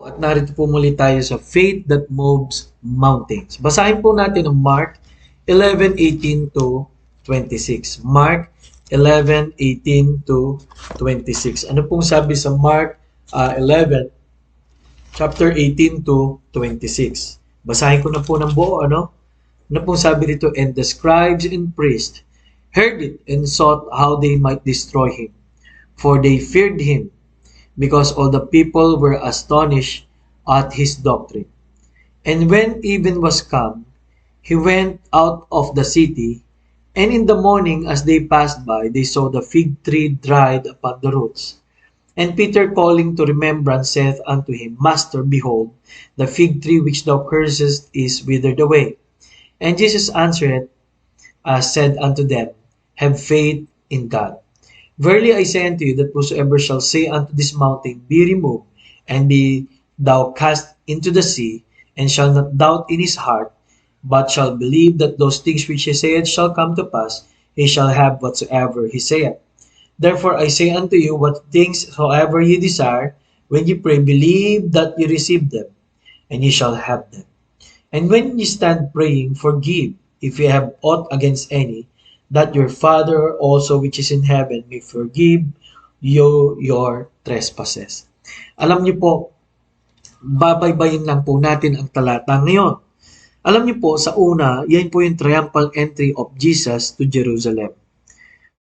At narito po muli tayo sa Faith That Moves Mountains. Basahin po natin ang Mark 11:18 to 26. Mark 11:18 to 26. Ano pong sabi sa Mark 11, chapter 18 to 26? Basahin ko na po ng buo, ano? Ano pong sabi dito? And the scribes and priests heard it and sought how they might destroy him, for they feared him, because all the people were astonished at his doctrine. And when even was come, he went out of the city, and in the morning as they passed by, they saw the fig tree dried upon the roots. And Peter calling to remembrance saith unto him, Master, behold, the fig tree which thou cursest is withered away. And Jesus answered, said unto them, Have faith in God. Verily I say unto you, that whosoever shall say unto this mountain, Be removed, and be thou cast into the sea, and shall not doubt in his heart, but shall believe that those things which he saith shall come to pass, he shall have whatsoever he saith. Therefore I say unto you, what things soever ye desire, when ye pray, believe that ye receive them, and ye shall have them. And when ye stand praying, forgive, if ye have aught against any, that your Father also which is in heaven may forgive you your trespasses. Alam niyo po, babaybayin lang po natin ang talata ngayon. Alam niyo po, sa una, yan po yung triumphal entry of Jesus to Jerusalem.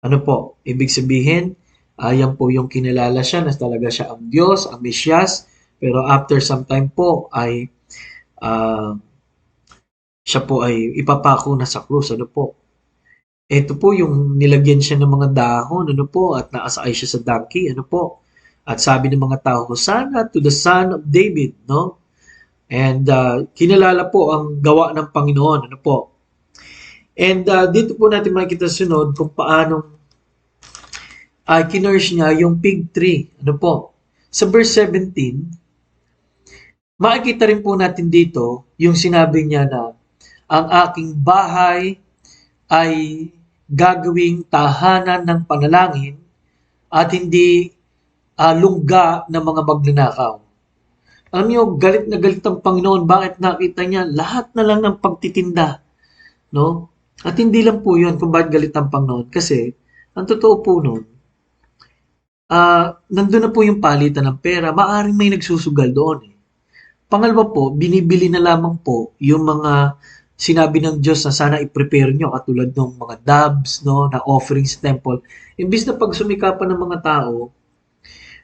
Ano po? Ibig sabihin, yan po yung kinilala siya na talaga siya ang Diyos, ang Mesyas, pero after some time po ay siya po ay ipapako na sa krus. Ano po? Ito po yung nilagyan siya ng mga dahon, ano po, at naasakay siya sa donkey, ano po. At sabi ng mga tao, Hosanna to the Son of David, no? And kinalala po ang gawa ng Panginoon, ano po. And dito po natin makikita sunod kung paanong kinurse niya yung fig tree, ano po. Sa verse 17, makikita rin po natin dito yung sinabi niya na ang aking bahay ay gagawing tahanan ng panalangin at hindi lungga ng mga magnanakaw. Alam niyo, galit na galit ang Panginoon. Bakit nakita niya? Lahat na lang ng pagtitinda. No? At hindi lang po yun kung bakit galit ang Panginoon. Kasi, ang totoo po nun, nandun na po yung palitan ng pera. Maaring may nagsusugal doon. Pangalawa po, binibili na lamang po yung mga sinabi ng Diyos na sana i-prepare nyo katulad ng mga doves, no, na offerings sa temple. Imbis na pag sumikapan ng mga tao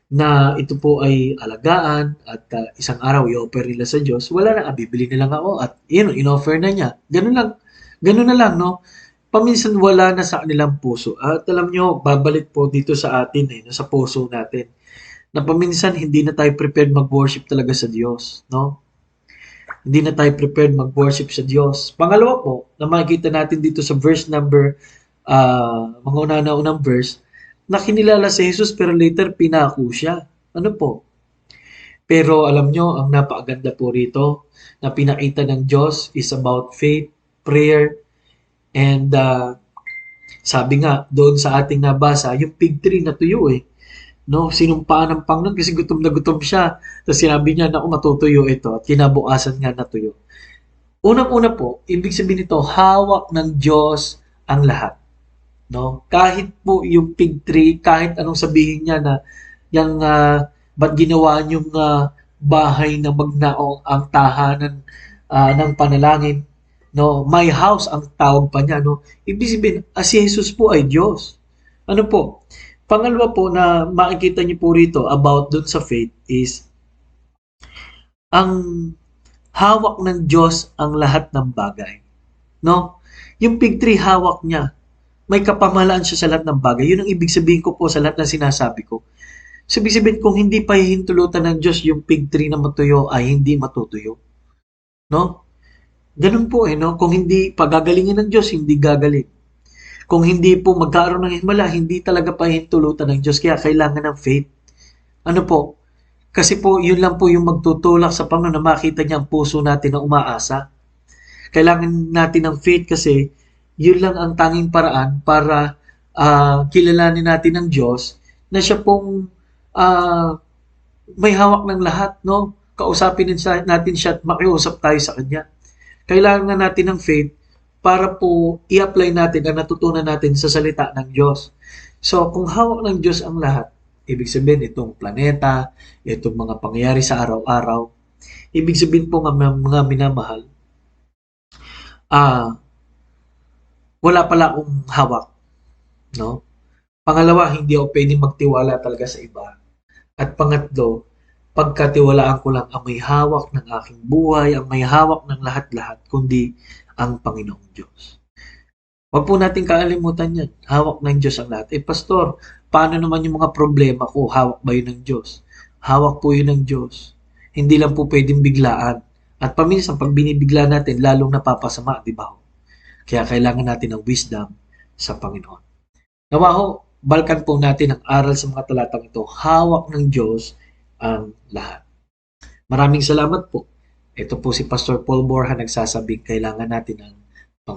na ito po ay alagaan at isang araw i-offer nila sa Diyos, wala na, bibili na lang ako at in-offer na niya. Ganun na lang, no? Paminsan wala na sa kanilang puso. At alam nyo, babalik po dito sa atin, sa puso natin, na paminsan hindi na tayo prepared mag-worship talaga sa Diyos, no? Hindi na tayo prepared mag-worship sa Diyos. Pangalawa po, na makikita natin dito sa verse number, mga una-unang verse, na kinilala si Jesus pero later pinako siya. Ano po? Pero alam nyo, ang napakaganda po rito na pinakita ng Diyos is about faith, prayer, and sabi nga, doon sa ating nabasa, yung fig tree na tuyo no, sinumpaan ng Panginoon kasi gutom na gutom siya. Tapos sinabi niya, naku, matutuyo ito. At kinabukasan nga natuyo. Unang-una po, ibig sabihin nito, hawak ng Diyos ang lahat. No? Kahit po yung fig tree, kahit anong sabihin niya na yung ba't ginawa niyong bahay na magnaong ang tahanan ng panalangin, no? My house ang tawag pa niya, no? Ibig sabihin, si Jesus po ay Diyos. Ano po? Pangalawa po na makikita niyo po rito about dun sa faith is ang hawak ng Diyos ang lahat ng bagay. No? Yung fig tree hawak niya. May kapamahalaan siya sa lahat ng bagay. Yun ang ibig sabihin ko po sa lahat ng sinasabi ko. So, ibig sabihin kung hindi pa hihintulutan ng Diyos yung fig tree na matuyo ay hindi matutuyo. No? Ganun po no? Kung hindi pagagalingin ng Diyos, hindi gagaling. Kung hindi po magkaroon ng himala, hindi talaga pahintulutan ng Diyos. Kaya kailangan ng faith. Ano po? Kasi po, yun lang po yung magtutulak sa Panginoon na makita niya ang puso natin na umaasa. Kailangan natin ng faith kasi yun lang ang tanging paraan para kilalanin natin ng Diyos na siya pong may hawak ng lahat, no? kausapin natin siya at makiusap tayo sa kanya. Kailangan natin ng faith para po i-apply natin ang natutunan natin sa salita ng Diyos. So, kung hawak ng Diyos ang lahat, ibig sabihin itong planeta, itong mga pangyayari sa araw-araw, ibig sabihin po mga minamahal, wala pala akong hawak, no? Pangalawa, hindi ako pwedeng magtiwala talaga sa iba. At pangatlo, pagkatiwalaan ko lang ang may hawak ng aking buhay, ang may hawak ng lahat-lahat, kundi ang Panginoong Diyos. Huwag po natin kakalimutan yan. Hawak ng Diyos ang lahat. Pastor, paano naman yung mga problema ko? Hawak ba yun ng Diyos? Hawak po yun ng Diyos. Hindi lang po pwedeng biglaan. At paminsan, pag binibigla natin, lalong napapasama, di ba? Kaya kailangan natin ng wisdom sa Panginoon. Nawa ho, balkan po natin ang aral sa mga talatang ito. Hawak ng Diyos ang lahat. Maraming salamat po. Ito po si Pastor Paul Borja nagsasabing kailangan natin ng